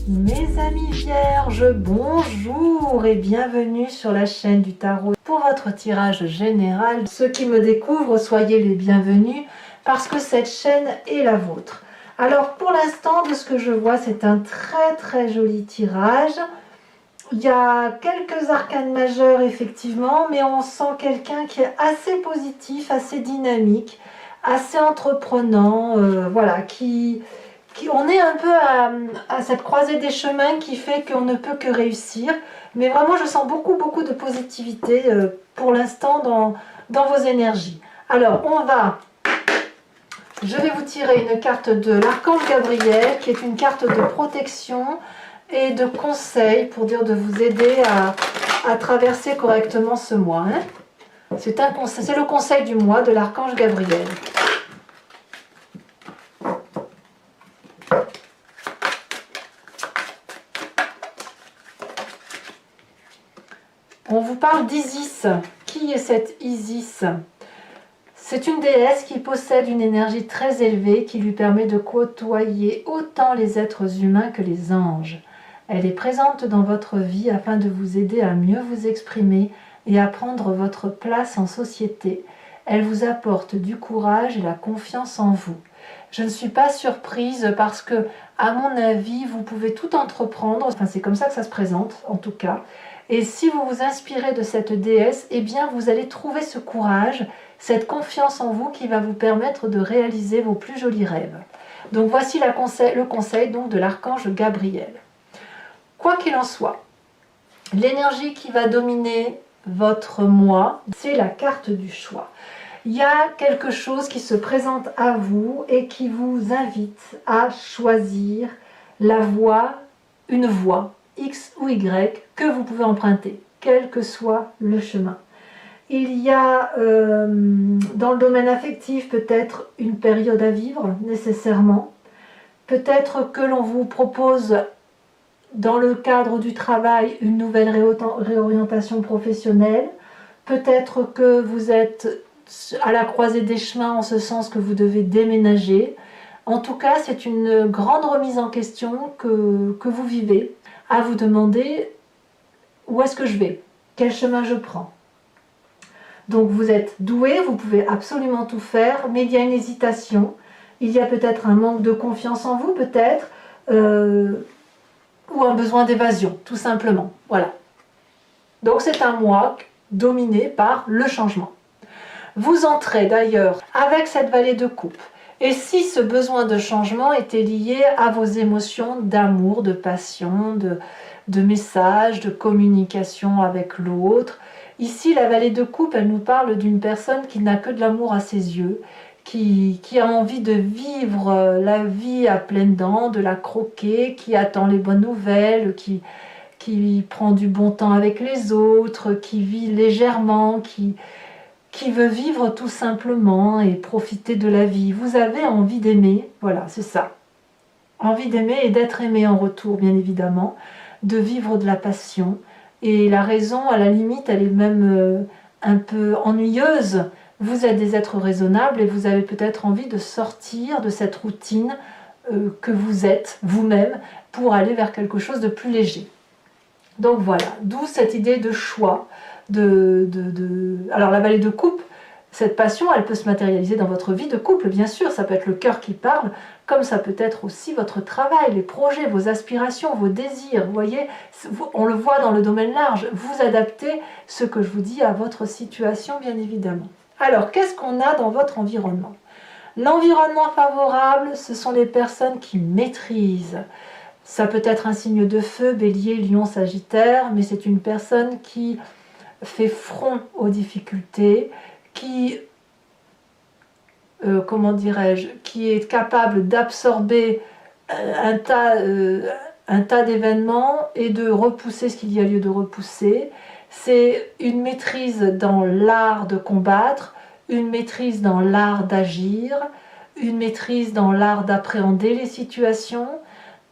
Mes amis vierges, bonjour et bienvenue sur la chaîne du tarot. Pour votre tirage général, ceux qui me découvrent, soyez les bienvenus parce que cette chaîne est la vôtre. Alors pour l'instant, de ce que je vois, c'est un très joli tirage. Il y a quelques arcanes majeurs effectivement, mais on sent quelqu'un qui est assez positif, assez dynamique, assez entreprenant, voilà, on est un peu à cette croisée des chemins qui fait qu'on ne peut que réussir. Mais vraiment, je sens beaucoup de positivité pour l'instant dans vos énergies. Alors, je vais vous tirer une carte de l'archange Gabriel, qui est une carte de protection et de conseil pour dire de vous aider à traverser correctement ce mois. Hein. C'est le conseil du mois de l'archange Gabriel. On vous parle d'Isis. Qui est cette Isis? C'est une déesse qui possède une énergie très élevée qui lui permet de côtoyer autant les êtres humains que les anges. Elle est présente dans votre vie afin de vous aider à mieux vous exprimer et à prendre votre place en société. Elle vous apporte du courage et la confiance en vous. Je ne suis pas surprise parce que, à mon avis, vous pouvez tout entreprendre. Enfin, c'est comme ça que ça se présente, en tout cas. Et si vous vous inspirez de cette déesse, eh bien vous allez trouver ce courage, cette confiance en vous qui va vous permettre de réaliser vos plus jolis rêves. Donc voici le conseil donc, de l'archange Gabriel. Quoi qu'il en soit, l'énergie qui va dominer votre mois, c'est la carte du choix. Il y a quelque chose qui se présente à vous et qui vous invite à choisir la voie, une voie, X ou Y, que vous pouvez emprunter, quel que soit le chemin. Il y a dans le domaine affectif peut-être une période à vivre nécessairement, peut-être que l'on vous propose dans le cadre du travail une nouvelle réorientation professionnelle, peut-être que vous êtes à la croisée des chemins en ce sens que vous devez déménager. En tout cas, c'est une grande remise en question que vous vivez, à vous demander où est-ce que je vais, quel chemin je prends. Donc vous êtes doué, vous pouvez absolument tout faire, mais il y a une hésitation, il y a peut-être un manque de confiance en vous, peut-être, ou un besoin d'évasion, tout simplement. Voilà. Donc c'est un mois dominé par le changement. Vous entrez d'ailleurs avec cette vallée de coupe. Et si ce besoin de changement était lié à vos émotions d'amour, de passion, de message, de communication avec l'autre, ici la vallée de coupe, elle nous parle d'une personne qui n'a que de l'amour à ses yeux, qui a envie de vivre la vie à pleines dents, de la croquer, qui attend les bonnes nouvelles, qui prend du bon temps avec les autres, qui vit légèrement, qui veut vivre tout simplement et profiter de la vie. Vous avez envie d'aimer, voilà, c'est ça. Envie d'aimer et d'être aimé en retour, bien évidemment, de vivre de la passion. Et la raison, à la limite, elle est même un peu ennuyeuse. Vous êtes des êtres raisonnables et vous avez peut-être envie de sortir de cette routine que vous êtes vous-même pour aller vers quelque chose de plus léger. Donc voilà, d'où cette idée de choix. Alors la vallée de coupe, cette passion, elle peut se matérialiser dans votre vie de couple, bien sûr, ça peut être le cœur qui parle, comme ça peut être aussi votre travail, les projets, vos aspirations, vos désirs, vous voyez, on le voit dans le domaine large, vous adaptez ce que je vous dis à votre situation, bien évidemment. Alors, qu'est-ce qu'on a dans votre environnement? L'environnement favorable, ce sont les personnes qui maîtrisent. Ça peut être un signe de feu, bélier, lion, sagittaire, mais c'est une personne qui fait front aux difficultés, qui, comment dirais-je, qui est capable d'absorber un tas d'événements et de repousser ce qu'il y a lieu de repousser. C'est une maîtrise dans l'art de combattre, une maîtrise dans l'art d'agir, une maîtrise dans l'art d'appréhender les situations.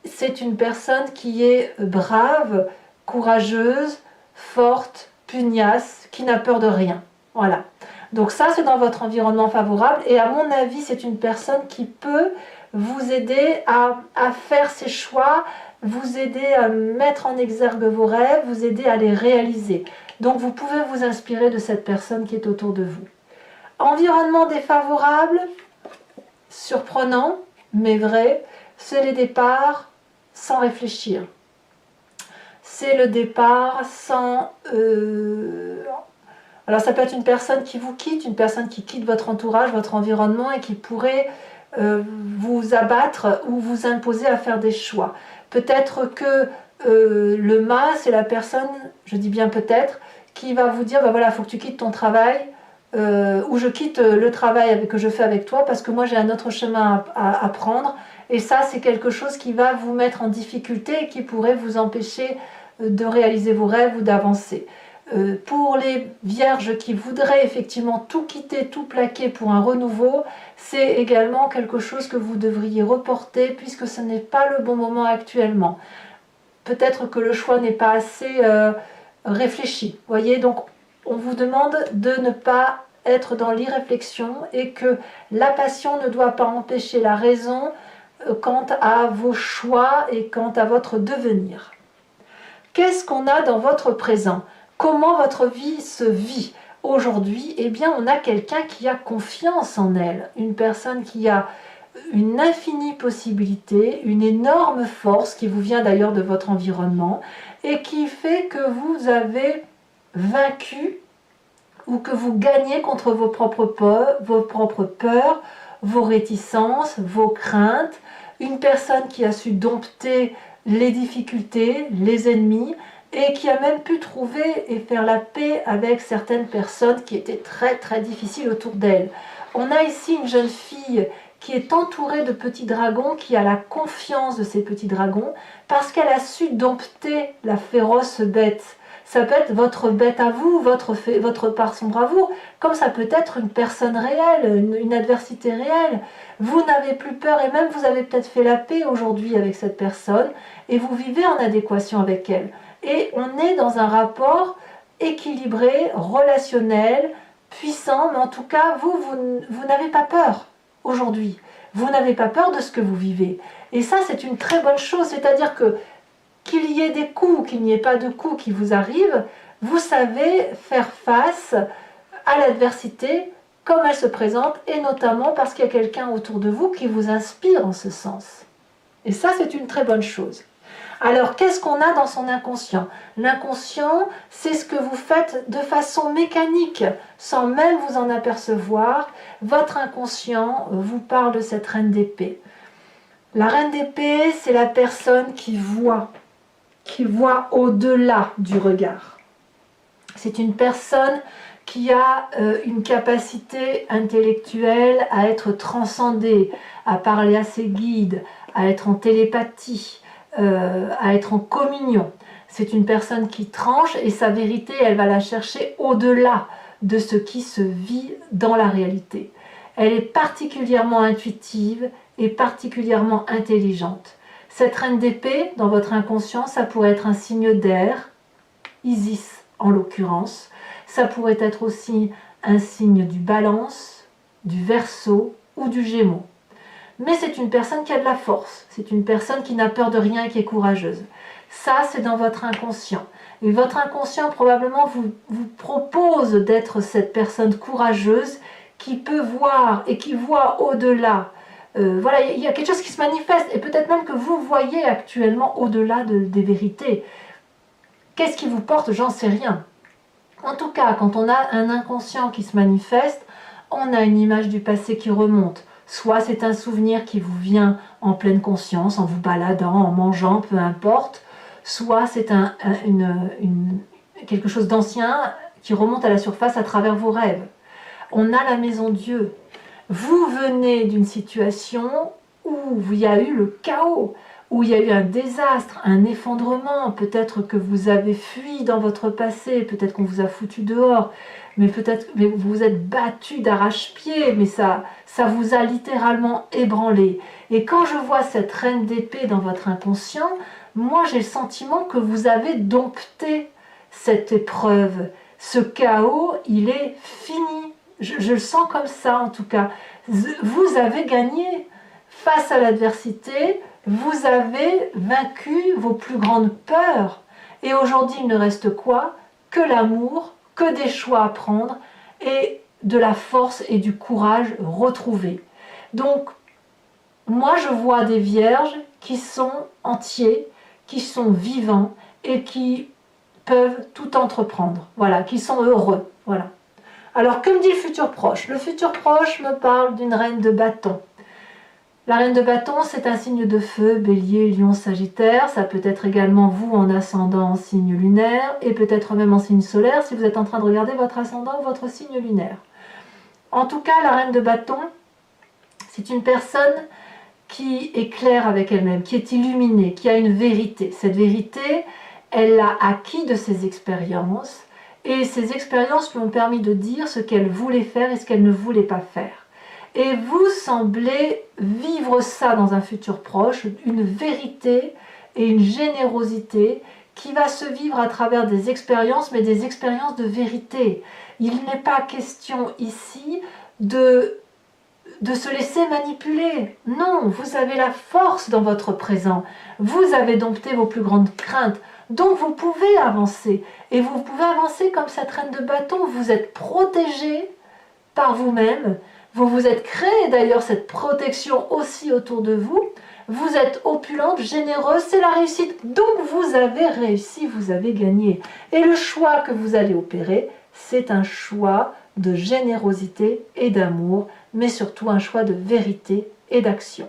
C'est une personne qui est brave, courageuse, forte, pugnace, qui n'a peur de rien. Voilà. Donc ça, c'est dans votre environnement favorable. Et à mon avis, c'est une personne qui peut vous aider à faire ses choix vous aider à mettre en exergue vos rêves, vous aider à les réaliser. Donc vous pouvez vous inspirer de cette personne qui est autour de vous. Environnement défavorable, surprenant, mais vrai, c'est les départs sans réfléchir. C'est le départ sans... Alors ça peut être une personne qui vous quitte, une personne qui quitte votre entourage, votre environnement et qui pourrait vous abattre ou vous imposer à faire des choix. Peut-être que le mât, c'est la personne, je dis bien peut-être, qui va vous dire, ben voilà, il faut que tu quittes ton travail, ou je quitte le travail que je fais avec toi parce que moi j'ai un autre chemin à prendre. Et ça, c'est quelque chose qui va vous mettre en difficulté et qui pourrait vous empêcher de réaliser vos rêves ou d'avancer. Pour les vierges qui voudraient effectivement tout quitter, tout plaquer pour un renouveau, c'est également quelque chose que vous devriez reporter puisque ce n'est pas le bon moment actuellement. Peut-être que le choix n'est pas assez réfléchi. Voyez, donc on vous demande de ne pas être dans l'irréflexion et que la passion ne doit pas empêcher la raison quant à vos choix et quant à votre devenir. Qu'est-ce qu'on a dans votre présent? Comment votre vie se vit aujourd'hui? Eh bien, on a quelqu'un qui a confiance en elle, une personne qui a une infinie possibilité, une énorme force qui vous vient d'ailleurs de votre environnement et qui fait que vous avez vaincu ou que vous gagnez contre vos propres peurs, vos réticences, vos craintes. Une personne qui a su dompter les difficultés, les ennemis, et qui a même pu trouver et faire la paix avec certaines personnes qui étaient très très difficiles autour d'elle. On a ici une jeune fille qui est entourée de petits dragons, qui a la confiance de ces petits dragons, parce qu'elle a su dompter la féroce bête. Ça peut être votre bête à vous, votre part sombre à vous, comme ça peut être une personne réelle, une adversité réelle. Vous n'avez plus peur et même vous avez peut-être fait la paix aujourd'hui avec cette personne et vous vivez en adéquation avec elle. Et on est dans un rapport équilibré, relationnel, puissant, mais en tout cas, vous n'avez pas peur aujourd'hui. Vous n'avez pas peur de ce que vous vivez. Et ça, c'est une très bonne chose, c'est-à-dire que qu'il y ait des coups, qu'il n'y ait pas de coups qui vous arrivent, vous savez faire face à l'adversité comme elle se présente, et notamment parce qu'il y a quelqu'un autour de vous qui vous inspire en ce sens. Et ça, c'est une très bonne chose. Alors, qu'est-ce qu'on a dans son inconscient? L'inconscient, c'est ce que vous faites de façon mécanique, sans même vous en apercevoir. Votre inconscient vous parle de cette reine d'épée. La reine d'épée, c'est la personne qui voit au-delà du regard. C'est une personne qui a une capacité intellectuelle à être transcendée, à parler à ses guides, à être en télépathie, à être en communion. C'est une personne qui tranche et sa vérité, elle va la chercher au-delà de ce qui se vit dans la réalité. Elle est particulièrement intuitive et particulièrement intelligente. Cette reine d'épée, dans votre inconscient, ça pourrait être un signe d'air, Isis en l'occurrence. Ça pourrait être aussi un signe du Balance, du Verseau ou du Gémeaux. Mais c'est une personne qui a de la force, c'est une personne qui n'a peur de rien et qui est courageuse. Ça, c'est dans votre inconscient. Et votre inconscient probablement vous propose d'être cette personne courageuse qui peut voir et qui voit au-delà. Voilà, il y a quelque chose qui se manifeste et peut-être même que vous voyez actuellement au-delà des vérités. Qu'est-ce qui vous porte? J'en sais rien. En tout cas, quand on a un inconscient qui se manifeste, on a une image du passé qui remonte. Soit c'est un souvenir qui vous vient en pleine conscience, en vous baladant, en mangeant, peu importe. Soit c'est quelque chose d'ancien qui remonte à la surface à travers vos rêves. On a la maison Dieu. Vous venez d'une situation où il y a eu le chaos, où il y a eu un désastre, un effondrement, peut-être que vous avez fui dans votre passé, peut-être qu'on vous a foutu dehors, mais peut-être que vous vous êtes battu d'arrache-pied, mais ça vous a littéralement ébranlé. Et quand je vois cette reine d'épée dans votre inconscient, moi j'ai le sentiment que vous avez dompté cette épreuve. Ce chaos, il est fini. Je le sens comme ça en tout cas. Vous avez gagné face à l'adversité. Vous avez vaincu vos plus grandes peurs. Et aujourd'hui, il ne reste quoi? Que l'amour, que des choix à prendre et de la force et du courage retrouvés. Donc, moi, je vois des vierges qui sont entiers, qui sont vivants et qui peuvent tout entreprendre. Voilà, qui sont heureux. Voilà. Alors, que me dit le futur proche? Le futur proche me parle d'une reine de bâton. La reine de bâton, c'est un signe de feu, bélier, lion, sagittaire. Ça peut être également vous en ascendant en signe lunaire et peut-être même en signe solaire si vous êtes en train de regarder votre ascendant ou votre signe lunaire. En tout cas, la reine de bâton, c'est une personne qui est claire avec elle-même, qui est illuminée, qui a une vérité. Cette vérité, elle l'a acquis de ses expériences et ces expériences lui ont permis de dire ce qu'elle voulait faire et ce qu'elle ne voulait pas faire. Et vous semblez vivre ça dans un futur proche, une vérité et une générosité qui va se vivre à travers des expériences, mais des expériences de vérité. Il n'est pas question ici de se laisser manipuler. Non, vous avez la force dans votre présent. Vous avez dompté vos plus grandes craintes. Donc vous pouvez avancer. Et vous pouvez avancer comme cette reine de bâton. Vous êtes protégé par vous-même. Vous vous êtes créé d'ailleurs cette protection aussi autour de vous. Vous êtes opulente, généreuse, c'est la réussite. Donc vous avez réussi, vous avez gagné. Et le choix que vous allez opérer, c'est un choix de générosité et d'amour, mais surtout un choix de vérité et d'action.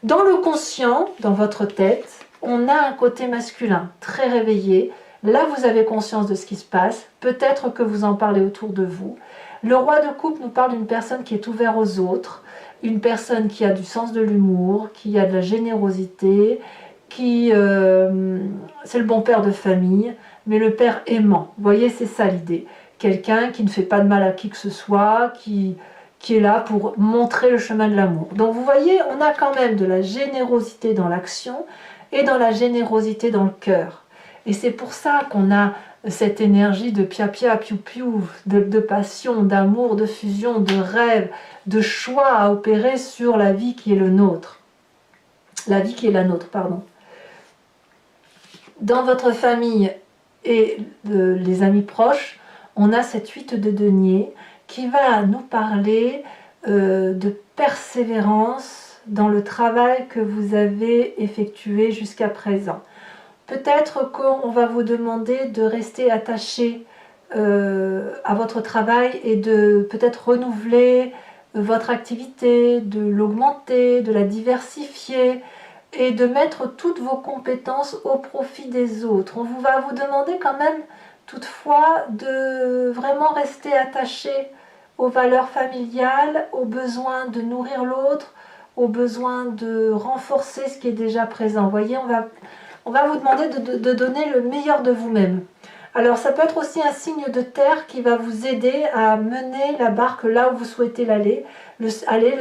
Dans le conscient, dans votre tête, on a un côté masculin très réveillé. Là, vous avez conscience de ce qui se passe. Peut-être que vous en parlez autour de vous. Le roi de coupe nous parle d'une personne qui est ouverte aux autres, une personne qui a du sens de l'humour, qui a de la générosité, c'est le bon père de famille, mais le père aimant. Vous voyez, c'est ça l'idée. Quelqu'un qui ne fait pas de mal à qui que ce soit, qui est là pour montrer le chemin de l'amour. Donc vous voyez, on a quand même de la générosité dans l'action et dans la générosité dans le cœur. Et c'est pour ça qu'on a cette énergie de pia-pia, piou-piou, de passion, d'amour, de fusion, de rêve, de choix à opérer sur la vie qui est le nôtre. La vie qui est la nôtre, pardon. Dans votre famille et les amis proches, on a cette 8 de denier qui va nous parler de persévérance dans le travail que vous avez effectué jusqu'à présent. Peut-être qu'on va vous demander de rester attaché à votre travail et de peut-être renouveler votre activité, de l'augmenter, de la diversifier et de mettre toutes vos compétences au profit des autres. On va vous demander quand même toutefois de vraiment rester attaché aux valeurs familiales, aux besoins de nourrir l'autre, aux besoins de renforcer ce qui est déjà présent. Vous voyez, on va vous demander de donner le meilleur de vous-même. Alors ça peut être aussi un signe de terre qui va vous aider à mener la barque là où vous souhaitez l'aller. Le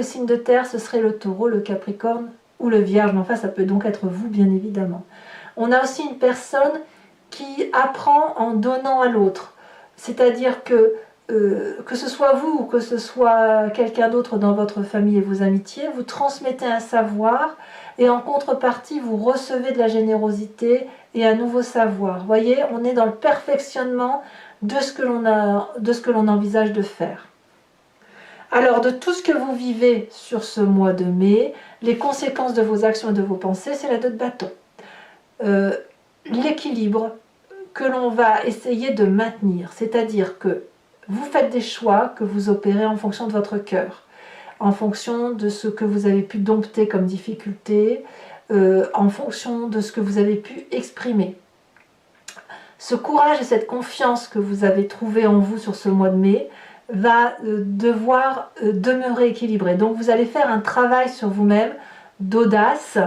signe de terre, ce serait le taureau, le capricorne ou le vierge. Mais enfin, ça peut donc être vous, bien évidemment. On a aussi une personne qui apprend en donnant à l'autre. C'est-à-dire que ce soit vous ou que ce soit quelqu'un d'autre dans votre famille et vos amitiés, vous transmettez un savoir et en contrepartie, vous recevez de la générosité et un nouveau savoir. Vous voyez, on est dans le perfectionnement de ce que l'on envisage de faire. Alors, de tout ce que vous vivez sur ce mois de mai, les conséquences de vos actions et de vos pensées, c'est la 2 de bâton. L'équilibre que l'on va essayer de maintenir, c'est-à-dire que vous faites des choix que vous opérez en fonction de votre cœur, en fonction de ce que vous avez pu dompter comme difficulté, en fonction de ce que vous avez pu exprimer. Ce courage et cette confiance que vous avez trouvé en vous sur ce mois de mai va devoir demeurer équilibré. Donc vous allez faire un travail sur vous-même d'audace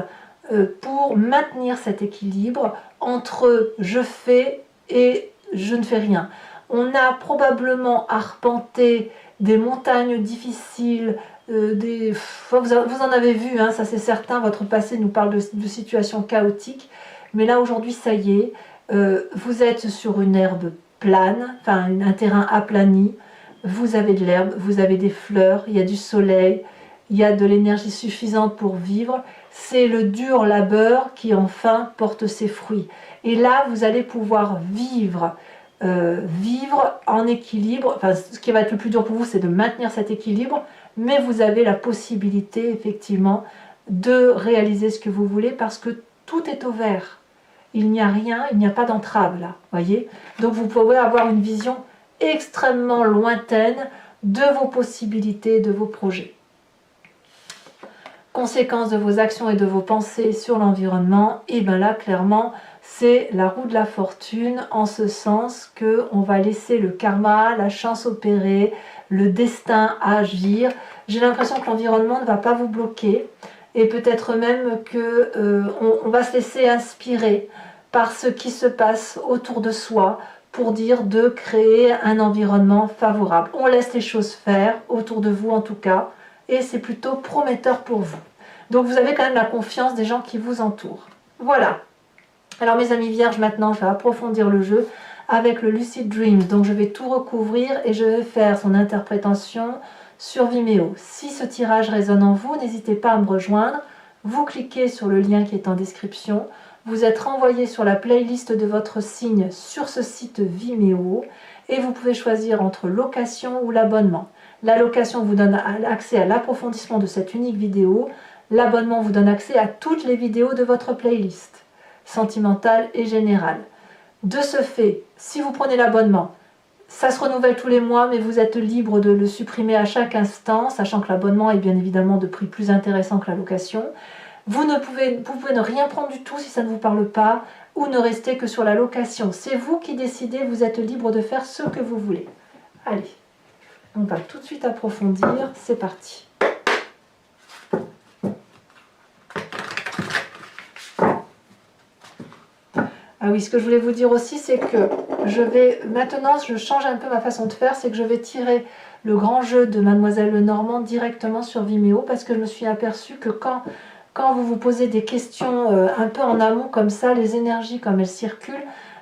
pour maintenir cet équilibre entre je fais et je ne fais rien. On a probablement arpenté des montagnes difficiles, vous en avez vu, hein, ça c'est certain, votre passé nous parle de situations chaotiques, mais là aujourd'hui ça y est, vous êtes sur une herbe plane, enfin un terrain aplani, vous avez de l'herbe, vous avez des fleurs, il y a du soleil, il y a de l'énergie suffisante pour vivre. C'est le dur labeur qui enfin porte ses fruits. Et là, vous allez pouvoir vivre en équilibre. Enfin, ce qui va être le plus dur pour vous, c'est de maintenir cet équilibre, mais vous avez la possibilité, effectivement, de réaliser ce que vous voulez parce que tout est au vert. Il n'y a rien, il n'y a pas d'entrave là, voyez. Donc vous pouvez avoir une vision extrêmement lointaine de vos possibilités, de vos projets. Conséquence de vos actions et de vos pensées sur l'environnement, et bien là, clairement, c'est la roue de la fortune, en ce sens qu'on va laisser le karma, la chance opérer, le destin agir. J'ai l'impression que l'environnement ne va pas vous bloquer, et peut-être même qu'on va se laisser inspirer par ce qui se passe autour de soi, pour dire de créer un environnement favorable. On laisse les choses faire, autour de vous en tout cas, et c'est plutôt prometteur pour vous. Donc vous avez quand même la confiance des gens qui vous entourent. Voilà. Alors mes amis vierges, maintenant je vais approfondir le jeu avec le Lucid Dream. Donc je vais tout recouvrir et je vais faire son interprétation sur Vimeo. Si ce tirage résonne en vous, n'hésitez pas à me rejoindre. Vous cliquez sur le lien qui est en description. Vous êtes renvoyé sur la playlist de votre signe sur ce site Vimeo et vous pouvez choisir entre location ou l'abonnement. La location vous donne accès à l'approfondissement de cette unique vidéo. L'abonnement vous donne accès à toutes les vidéos de votre playlist, sentimentale et générale. De ce fait, si vous prenez l'abonnement, ça se renouvelle tous les mois, mais vous êtes libre de le supprimer à chaque instant, sachant que l'abonnement est bien évidemment de prix plus intéressant que la location. Vous pouvez ne rien prendre du tout si ça ne vous parle pas, ou ne rester que sur la location. C'est vous qui décidez, vous êtes libre de faire ce que vous voulez. Allez, on va tout de suite approfondir, c'est parti. Ah oui, ce que je voulais vous dire aussi, c'est que maintenant, je change un peu ma façon de faire, c'est que je vais tirer le grand jeu de Mademoiselle Lenormand directement sur Vimeo, parce que je me suis aperçue que quand vous vous posez des questions un peu en amont comme ça, les énergies comme elles circulent,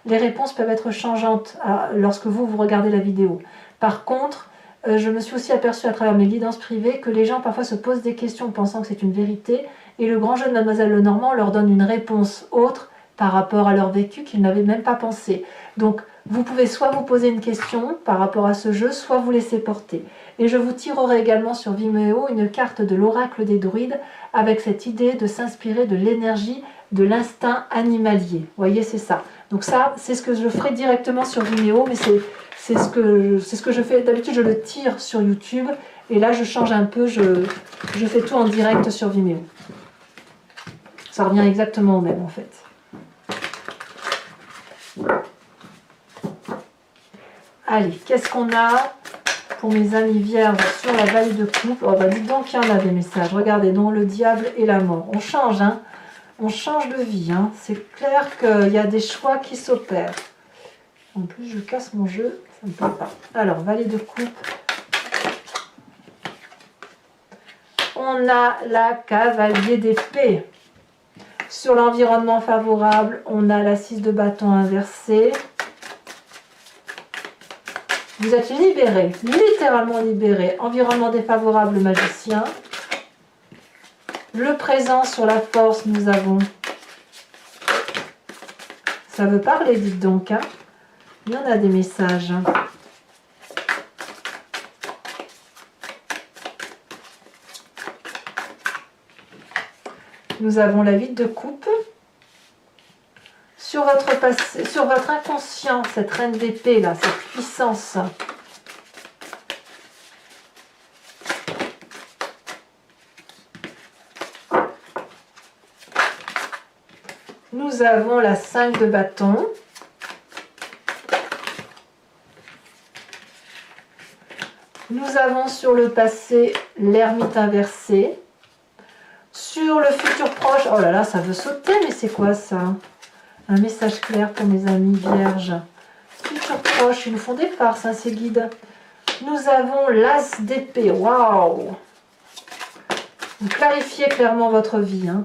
les réponses peuvent être changeantes lorsque vous regardez la vidéo. Par contre, je me suis aussi aperçue à travers mes guidances privées que les gens parfois se posent des questions pensant que c'est une vérité, et le grand jeu de Mademoiselle Lenormand leur donne une réponse autre par rapport à leur vécu qu'ils n'avaient même pas pensé. Donc, vous pouvez soit vous poser une question par rapport à ce jeu, soit vous laisser porter. Et je vous tirerai également sur Vimeo une carte de l'oracle des druides avec cette idée de s'inspirer de l'énergie de l'instinct animalier. Vous voyez, c'est ça. Donc ça, c'est ce que je ferai directement sur Vimeo, mais c'est ce que je fais. D'habitude, je le tire sur YouTube, et là, je change un peu, je fais tout en direct sur Vimeo. Ça revient exactement au même, en fait. Allez, qu'est-ce qu'on a pour mes amis vierges sur la vallée de coupe? Oh bah dites donc qu'il y en a des messages. Regardez, non, le diable et la mort. On change, hein. On change de vie, hein. C'est clair qu'il y a des choix qui s'opèrent. En plus, je casse mon jeu, ça ne me plaît pas. Alors, vallée de coupe. On a la cavalier d'épée. Sur l'environnement favorable, on a la 6 de bâton inversée. Vous êtes libéré, littéralement libéré. Environnement défavorable, le magicien. Le présent sur la force, nous avons... Ça veut parler, dites donc. Hein. Il y en a des messages. Nous avons la 8 de coupe. Sur votre passé, sur votre inconscient, cette reine d'épée là, cette puissance. Nous avons la 5 de bâton. Nous avons sur le passé l'ermite inversé. Sur le futur proche, oh là là, ça veut sauter, mais c'est quoi ça? Un message clair pour mes amis vierges. Futur proche, ils nous font des farces, hein, ces guides. Nous avons l'as d'épée. Waouh! Vous clarifiez clairement votre vie. Hein.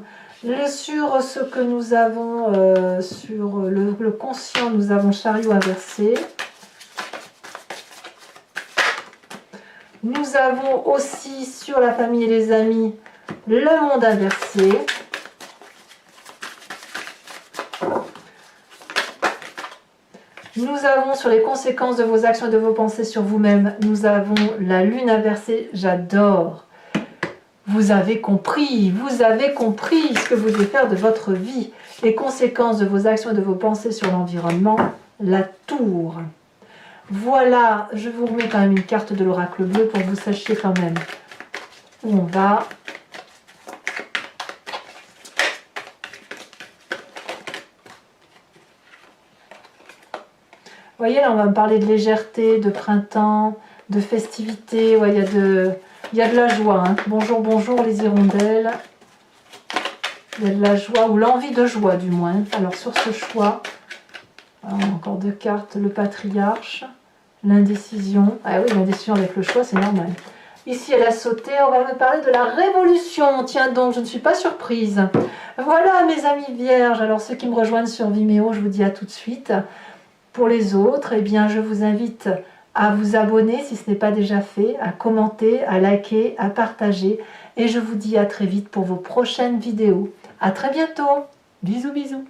Sur ce que nous avons, sur le conscient, nous avons chariot inversé. Nous avons aussi sur la famille et les amis le monde inversé. Nous avons sur les conséquences de vos actions et de vos pensées sur vous-même, nous avons la lune inversée. J'adore. Vous avez compris ce que vous devez faire de votre vie. Les conséquences de vos actions et de vos pensées sur l'environnement, la tour. Voilà, je vous remets quand même une carte de l'oracle bleu pour que vous sachiez quand même où on va. Vous voyez, là, on va me parler de légèreté, de printemps, de festivité. Ouais, il y a de la joie. Hein. Bonjour, bonjour les hirondelles. Il y a de la joie, ou l'envie de joie du moins. Alors sur ce choix, encore deux cartes. Le patriarche, l'indécision. Ah oui, l'indécision avec le choix, c'est normal. Ici, elle a sauté. On va me parler de la révolution. Tiens donc, je ne suis pas surprise. Voilà mes amis vierges. Alors ceux qui me rejoignent sur Vimeo, je vous dis à tout de suite. Pour les autres, eh bien, je vous invite à vous abonner si ce n'est pas déjà fait, à commenter, à liker, à partager. Et je vous dis à très vite pour vos prochaines vidéos. À très bientôt. Bisous, bisous.